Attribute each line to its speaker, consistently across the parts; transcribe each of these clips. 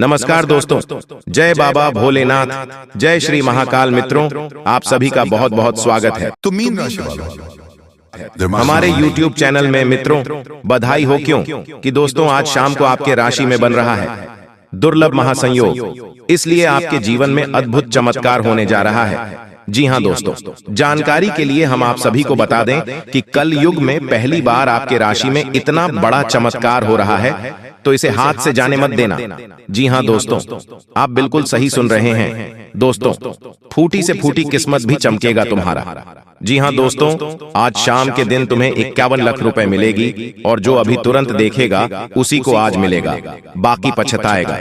Speaker 1: नमस्कार दोस्तों, जय बाबा भोलेनाथ, जय श्री महाकाल। मित्रों, आप सभी का बहुत बहुत स्वागत है।
Speaker 2: तो मीन राशि वालों
Speaker 1: हमारे YouTube चैनल में मित्रों बधाई हो क्यों कि दोस्तों आज शाम को आपके राशि में बन रहा है दुर्लभ महासंयोग, इसलिए आपके जीवन में अद्भुत चमत्कार होने जा रहा है। जी हाँ दोस्तों, जानकारी के लिए हम आप सभी को बता दें कि कल युग में पहली बार आपके राशि में इतना बड़ा चमत्कार हो रहा है, तो इसे हाथ से जाने मत देना। जी हाँ दोस्तों, आप बिल्कुल सही सुन रहे हैं दोस्तों, फूटी से फूटी किस्मत भी चमकेगा तुम्हारा। जी हाँ दोस्तों, आज शाम के दिन तुम्हें 51 लाख रुपए मिलेगी और जो अभी तुरंत देखेगा उसी को आज मिलेगा, बाकी पछताएगा।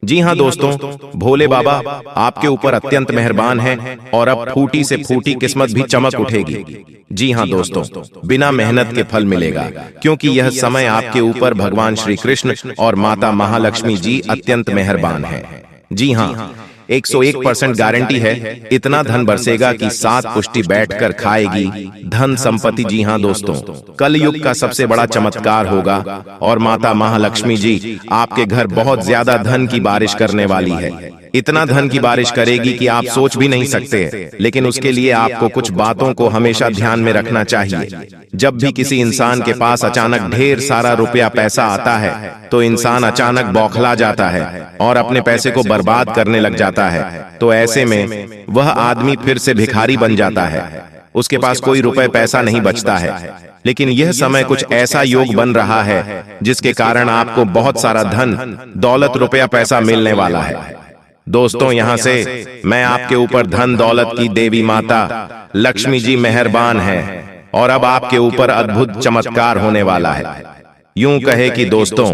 Speaker 1: जी हाँ दोस्तों, भोले बाबा आपके ऊपर अत्यंत मेहरबान हैं और अब फूटी से फूटी किस्मत भी चमक उठेगी। जी हाँ दोस्तों, बिना मेहनत के फल मिलेगा, क्योंकि यह समय आपके ऊपर भगवान श्री कृष्ण और माता महालक्ष्मी जी अत्यंत मेहरबान हैं। जी हाँ, 101% गारंटी है, इतना धन बरसेगा कि 7 पुष्टि बैठकर खाएगी धन संपत्ति। जी हाँ दोस्तों, कल युग का सबसे बड़ा चमत्कार होगा और माता महालक्ष्मी जी आपके घर बहुत ज्यादा धन की बारिश करने वाली है। इतना धन की बारिश करेगी कि आप सोच भी नहीं सकते। लेकिन उसके लिए आपको कुछ बातों को हमेशा ध्यान में रखना चाहिए। जब भी किसी इंसान के पास अचानक ढेर सारा रुपया पैसा आता है, तो इंसान अचानक बौखला जाता है और अपने पैसे को बर्बाद करने लग जाता है। तो ऐसे में वह आदमी फिर से भिखारी बन जाता है, उसके पास कोई रुपए पैसा नहीं बचता है। लेकिन यह समय कुछ ऐसा योग बन रहा है जिसके कारण आपको बहुत सारा धन दौलत रुपया पैसा मिलने वाला है। दोस्तों, यहाँ से मैं आपके ऊपर धन दौलत की देवी माता लक्ष्मी जी मेहरबान है और अब आपके ऊपर अद्भुत चमत्कार होने वाला है। यूं कहे कि दोस्तों,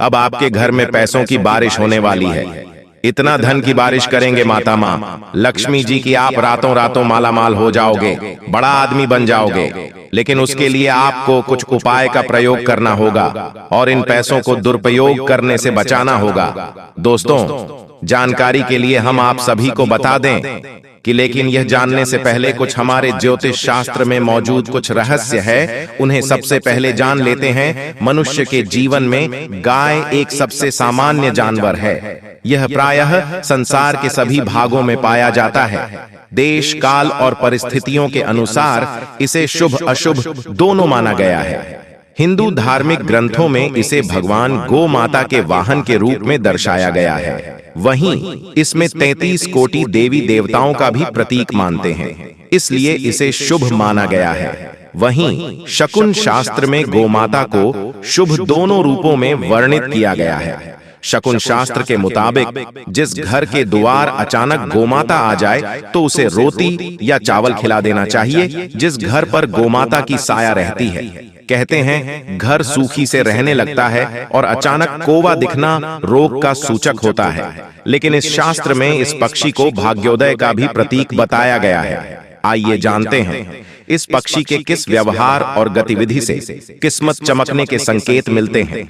Speaker 1: अब आपके घर में पैसों की बारिश होने वाली है। इतना धन की बारिश करेंगे माता माँ लक्ष्मी जी की आप रातों रातों मालामाल हो जाओगे, बड़ा आदमी बन जाओगे। लेकिन उसके लिए आपको कुछ उपाय का प्रयोग करना होगा और इन पैसों को दुरुपयोग करने से बचाना होगा। दोस्तों, जानकारी के लिए हम आप सभी को बता दें कि लेकिन यह जानने से पहले कुछ हमारे ज्योतिष शास्त्र में मौजूद कुछ रहस्य है, उन्हें सबसे पहले जान लेते हैं। मनुष्य के जीवन में गाय एक सबसे सामान्य जानवर है। यह प्रायः संसार के सभी भागों में पाया जाता है। देश काल और परिस्थितियों के अनुसार इसे शुभ अशुभ दोनों माना गया है। हिंदू धार्मिक ग्रंथों में इसे भगवान गो माता के वाहन के रूप में दर्शाया गया है। वहीं इसमें 33 कोटि देवी देवताओं का भी प्रतीक मानते हैं, इसलिए इसे शुभ माना गया है। वहीं शकुन शास्त्र में गोमाता को शुभ दोनों रूपों में वर्णित किया गया है। शकुन शास्त्र के मुताबिक जिस घर के द्वार अचानक गोमाता आ जाए तो उसे रोटी या चावल खिला देना चाहिए। जिस घर पर गोमाता की साया रहती है, कहते हैं घर सूखी से रहने लगता है और अचानक कौवा दिखना रोग का सूचक होता है। लेकिन इस शास्त्र में इस पक्षी को भाग्योदय का भी प्रतीक बताया गया है। आइए जानते हैं इस पक्षी के किस व्यवहार और गतिविधि से किस्मत चमकने के संकेत मिलते हैं।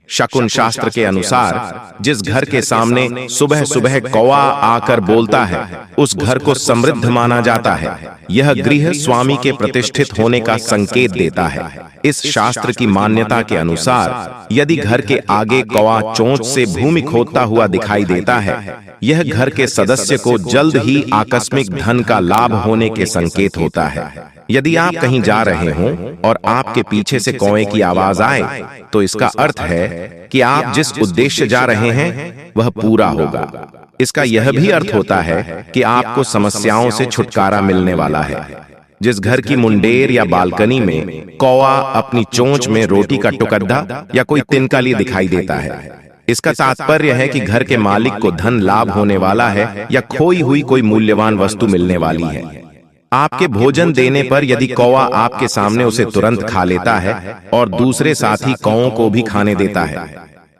Speaker 1: शकुन शास्त्र के अनुसार जिस घर के सामने सुबह सुबह कौवा आकर बोलता है, उस घर को समृद्ध माना जाता है। यह गृह स्वामी के प्रतिष्ठित होने का संकेत देता है। इस शास्त्र की मान्यता के अनुसार यदि घर के आगे कौवा चोंच से भूमि खोदता हुआ दिखाई देता है, यह घर के सदस्य को जल्द ही आकस्मिक धन का लाभ होने के संकेत होता है। यदि आप कहीं जा रहे हों और आपके पीछे से कौवे की आवाज आए, तो इसका अर्थ है कि आप जिस उद्देश्य जा रहे हैं वह पूरा होगा। इसका यह भी अर्थ होता है कि आपको समस्याओं से छुटकारा मिलने वाला है। जिस घर की मुंडेर या बालकनी में कौवा अपनी चोंच में रोटी का टुकड़ा या कोई तिनका दिखाई देता है, इसका तात्पर्य है कि घर के मालिक को धन लाभ होने वाला है या खोई हुई कोई मूल्यवान वस्तु मिलने वाली है। आपके भोजन देने पर यदि कौवा आपके सामने उसे तुरंत खा लेता है और दूसरे साथी कौवों को भी खाने देता है,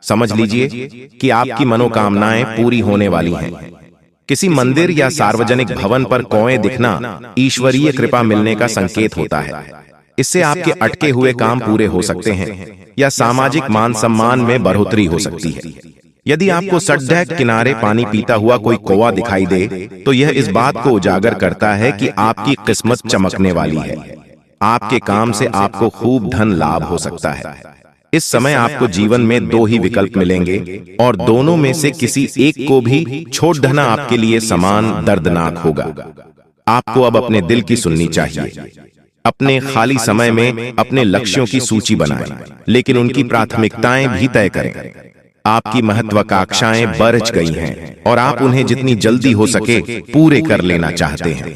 Speaker 1: समझ लीजिए कि आपकी मनोकामनाएं पूरी होने वाली हैं। किसी मंदिर या सार्वजनिक भवन पर कौवे दिखना ईश्वरीय कृपा मिलने का संकेत होता है। इससे आपके अटके हुए काम पूरे हो सकते हैं या सामाजिक मान सम्मान में बढ़ोतरी हो सकती है। यदि आपको सड़क किनारे पानी पीता हुआ कोई कौवा दिखाई दे, तो यह इस बात को उजागर करता है कि आपकी किस्मत चमकने वाली है। आपके काम से आपको खूब धन लाभ हो सकता है। इस समय आपको जीवन में दो ही विकल्प मिलेंगे और दोनों में से किसी एक को भी छोड़ देना आपके लिए समान दर्दनाक होगा। आपको अब अपने दिल की सुननी चाहिए। अपने खाली समय में अपने लक्ष्यों की सूची बनाएं, लेकिन उनकी प्राथमिकताएं भी तय करें। आपकी महत्वाकांक्षाएं बढ़ गई हैं और आप उन्हें जितनी जल्दी हो सके पूरे कर लेना चाहते हैं।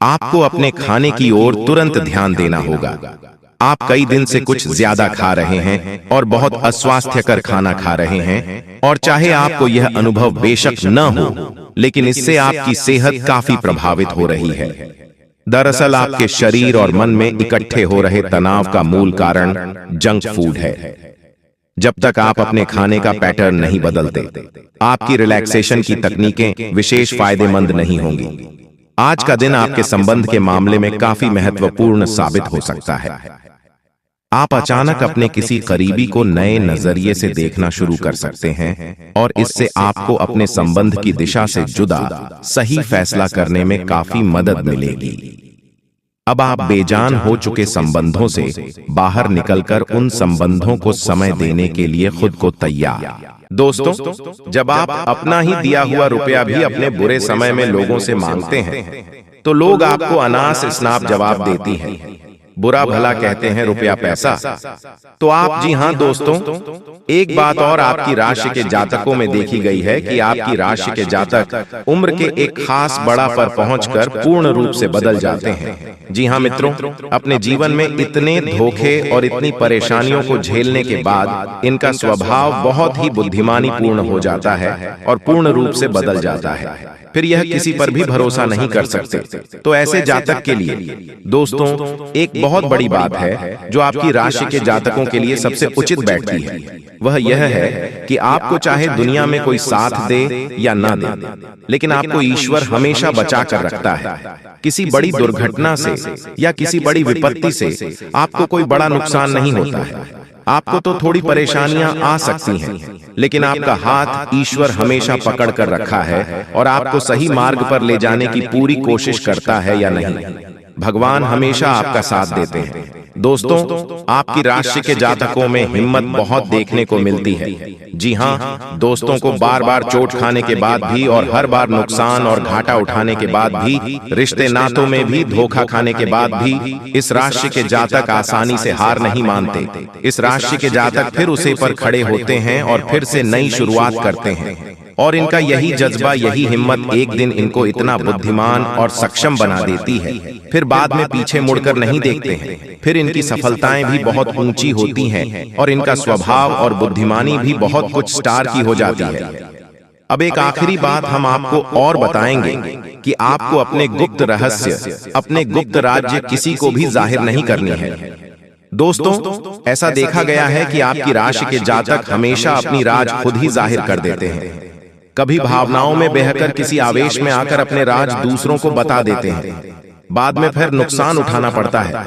Speaker 1: आपको अपने खाने की ओर तुरंत ध्यान देना होगा। आप कई दिन से कुछ ज्यादा खा रहे हैं और बहुत अस्वास्थ्यकर खाना खा रहे हैं, और चाहे आपको यह अनुभव बेशक न हो, लेकिन इससे आपकी सेहत काफी प्रभावित हो रही है। दरअसल आपके शरीर और मन में इकट्ठे हो रहे तनाव का मूल कारण जंक फूड है। जब तक आप अपने खाने का पैटर्न नहीं बदलते, आपकी रिलैक्सेशन की तकनीकें विशेष फायदेमंद नहीं होंगी। आज का दिन आपके संबंध के मामले में काफी महत्वपूर्ण साबित हो सकता है। आप अचानक अपने किसी करीबी को नए नजरिए से देखना शुरू कर सकते हैं और इससे आपको अपने संबंध की दिशा से जुदा सही फैसला करने में काफी मदद मिलेगी। अब आप बेजान हो चुके संबंधों से बाहर निकलकर उन संबंधों को समय देने के लिए खुद को तैयार। दोस्तों, जब आप अपना ही दिया हुआ रुपया भी अपने बुरे समय में लोगों से मांगते हैं, तो लोग आपको अनास स्नाप जवाब देती हैं। बुरा भला कहते हैं रुपया पैसा। तो आप, जी हां दोस्तों, एक बात और आपकी राशि के जातकों में देखी गई है कि आपकी राशि के जातक उम्र के एक खास बड़ा पर पहुंचकर पूर्ण रूप से बदल जाते हैं। जी हां मित्रों, अपने जीवन में इतने धोखे और इतनी परेशानियों को झेलने के बाद इनका स्वभाव बहुत ही बुद्धिमानी पूर्ण हो जाता है और पूर्ण रूप से बदल जाता है। फिर यह किसी पर भी भरोसा नहीं कर सकते। तो ऐसे जातक के लिए दोस्तों एक बहुत बड़ी बात है जो आपकी राशि के जातकों के लिए सबसे उचित बैठती है। वह यह है कि आपको चाहे दुनिया में कोई साथ दे या ना दे, लेकिन आपको ईश्वर हमेशा बचा कर रखता है। किसी बड़ी दुर्घटना से या किसी बड़ी विपत्ति से आपको कोई बड़ा नुकसान नहीं होता है। आपको तो थोड़ी परेशानियां आ सकती हैं, लेकिन आपका हाथ ईश्वर हमेशा पकड़ कर रखा है और आपको सही मार्ग पर ले जाने की पूरी कोशिश करता है या नहीं। भगवान हमेशा आपका साथ देते हैं। दोस्तों, आपकी राशि के जातकों में हिम्मत बहुत देखने को मिलती है। जी हां दोस्तों, को बार बार चोट खाने के बाद भी और हर बार नुकसान और घाटा उठाने के बाद भी, रिश्ते नातों में भी धोखा खाने के बाद भी, इस राशि के जातक आसानी से हार नहीं मानते। इस राशि के जातक फिर उसे पर खड़े होते हैं और फिर से नई शुरुआत करते हैं। और इनका यही जज्बा, यही हिम्मत एक दिन इनको इतना बुद्धिमान और सक्षम बना देती है। फिर बाद में पीछे मुड़कर नहीं देखते हैं। फिर इनकी सफलताएं भी बहुत ऊंची होती हैं और इनका स्वभाव और बुद्धिमानी भी बहुत कुछ स्टार की हो जाती है। अब एक आखिरी बात हम आपको और बताएंगे कि आपको अपने गुप्त रहस्य, अपने गुप्त राज्य किसी को भी जाहिर नहीं करनी है। दोस्तों, ऐसा देखा गया है कि आपकी राशि के जातक हमेशा अपनी राज खुद ही जाहिर कर देते हैं। कभी भावनाओं में बहकर किसी आवेश में आकर अपने राज दूसरों को बता देते हैं। बाद में फिर नुकसान उठाना पड़ता है।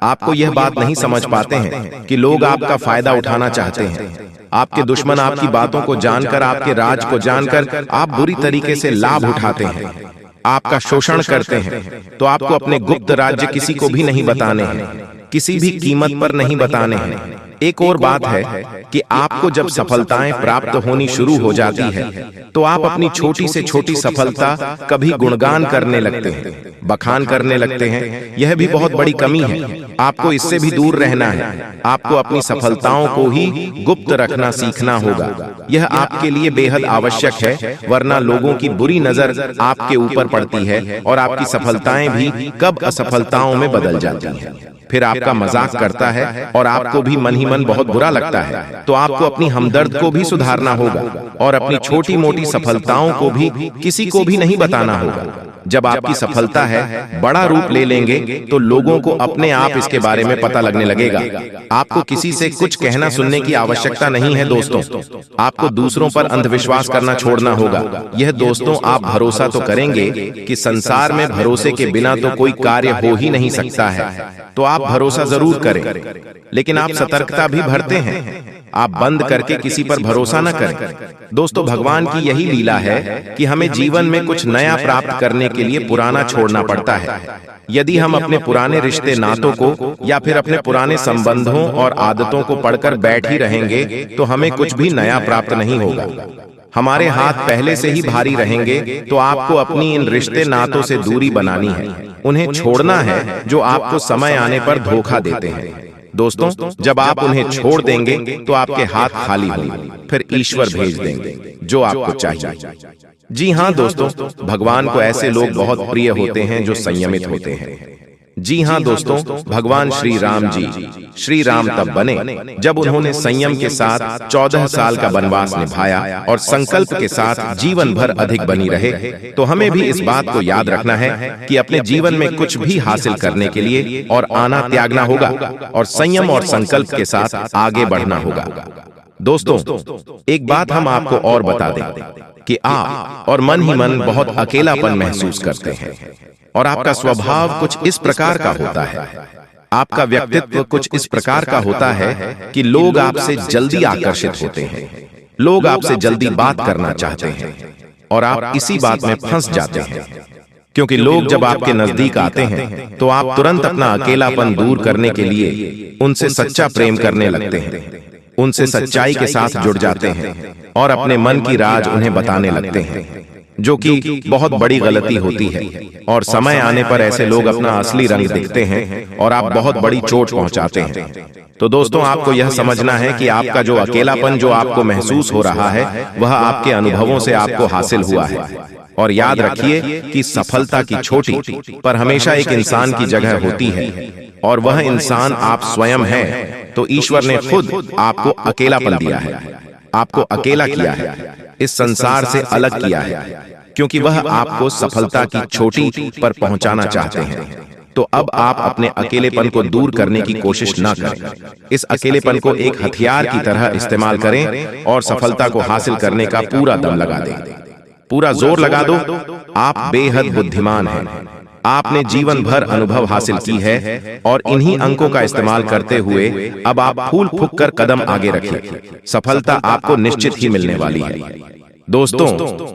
Speaker 1: आपको यह बात नहीं समझ पाते हैं कि लोग आपका फायदा उठाना चाहते हैं। आपके दुश्मन आपकी बातों को जानकर, आपके राज को जानकर आप बुरी तरीके से लाभ उठाते हैं, आपका शोषण करते हैं। तो आपको अपने गुप्त राज्य किसी को भी नहीं बताने हैं, किसी भी कीमत पर नहीं बताने हैं। एक और बात है कि आपको जब सफलताएं प्राप्त होनी शुरू हो जाती है, तो आप अपनी छोटी से छोटी सफलता कभी गुणगान करने लगते हैं, बखान करने लगते हैं। यह भी बहुत बड़ी कमी है। आपको इससे भी दूर रहना है। आपको अपनी सफलताओं को ही गुप्त रखना सीखना होगा। यह आपके लिए बेहद आवश्यक है, वरना लोगों की बुरी नजर आपके ऊपर पड़ती है और आपकी सफलताएं भी कब असफलताओं में बदल जाती हैं। फिर आपका मजाक करता है और आपको भी मन ही मन बहुत बुरा लगता है। तो आपको अपनी हमदर्द को भी सुधारना होगा और अपनी छोटी मोटी सफलताओं को भी किसी को भी नहीं बताना होगा। जब आपकी सफलता है बड़ा रूप ले लेंगे, तो लोगों को अपने आप इसके बारे में पता लगने लगेगा। आपको किसी से कुछ कहना सुनने की आवश्यकता नहीं है। दोस्तों, आपको दूसरों पर अंधविश्वास करना छोड़ना होगा। यह दोस्तों, आप भरोसा तो करेंगे कि संसार में भरोसे के बिना तो कोई कार्य हो ही नहीं सकता है। तो आप भरोसा जरूर करें, लेकिन आप सतर्कता भी बरतें हैं। आप बंद करके किसी पर भरोसा न करें। दोस्तों, भगवान की यही लीला है कि हमें जीवन में कुछ नया प्राप्त करने के लिए पुराना छोड़ना पड़ता है। यदि हम अपने पुराने रिश्ते नातों को या फिर अपने पुराने संबंधों और आदतों को पढ़कर बैठ ही रहेंगे तो हमें कुछ भी नया प्राप्त नहीं होगा। हमारे हाथ पहले से ही भारी रहेंगे। तो आपको अपनी इन रिश्ते नातों से दूरी बनानी है, उन्हें छोड़ना है जो आपको समय आने पर धोखा देते हैं। दोस्तों, जब आप उन्हें छोड़ देंगे तो आपके हाथ खाली होंगे, फिर ईश्वर भेज देंगे जो आपको चाहिए। जी हाँ दोस्तों, भगवान को ऐसे लोग बहुत प्रिय होते हैं जो संयमित होते हैं। जी हाँ दोस्तों, भगवान श्री राम जी, श्री राम तब बने जब उन्होंने संयम के साथ 14 साल का वनवास निभाया और संकल्प के साथ जीवन भर अधिक बनी रहे। तो हमें भी इस बात को याद रखना है कि अपने जीवन में कुछ भी हासिल करने के लिए और आना त्यागना होगा और संयम और संकल्प के साथ आगे बढ़ना होगा। दोस्तों, एक बात हम आपको और बता दें कि आप और मन ही मन बहुत अकेलापन महसूस करते हैं और आपका स्वभाव कुछ इस प्रकार का होता है, आपका व्यक्तित्व कुछ इस प्रकार का होता है कि लोग आपसे जल्दी आकर्षित होते हैं, लोग आपसे जल्दी बात करना चाहते हैं और आप इसी बात में फंस जाते हैं। क्योंकि लोग जब आपके नजदीक आते हैं तो आप तुरंत अपना अकेलापन दूर करने के लिए उनसे सच्चा प्रेम करने लगते हैं, उनसे सच्चाई के साथ जुड़ जाते हैं और अपने मन की राज उन्हें बताने लगते हैं, जो कि बहुत बड़ी गलती होती है। और समय आने पर ऐसे लोग अपना असली रंग दिखते हैं और आप बहुत बड़ी चोट पहुंचाते हैं। तो दोस्तों, आपको यह समझना है कि आपका जो अकेलापन जो आपको महसूस हो रहा है वह आपके अनुभवों से आपको हासिल हुआ है। और याद रखिए कि सफलता की छोटी पर हमेशा एक इंसान की जगह होती है और वह इंसान आप स्वयं हैं। तो ईश्वर ने खुद आपको अकेलापन दिया है, आपको अकेला किया है, इस संसार से अलग किया है, क्योंकि वह आपको सफलता की चोटी पर पहुंचाना चाहते हैं। तो अब आप अपने अकेलेपन को दूर करने की कोशिश ना करें, इस अकेलेपन को एक हथियार की तरह इस्तेमाल करें और सफलता को हासिल करने का पूरा दम लगा दें, पूरा जोर लगा दो। आप बेहद बुद्धिमान हैं, आपने जीवन भर अनुभव हासिल की है और इन्हीं अंकों का इस्तेमाल करते हुए अब आप फूल फूंक कर कदम आगे रखिए। सफलता आपको निश्चित ही मिलने वाली है। दोस्तों,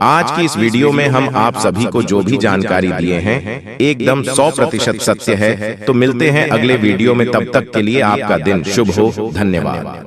Speaker 1: आज की इस वीडियो में हम आप सभी को जो भी जानकारी दिए हैं एकदम 100% सत्य है। तो मिलते हैं अगले वीडियो में, तब तक के लिए आपका दिन शुभ हो। धन्यवाद।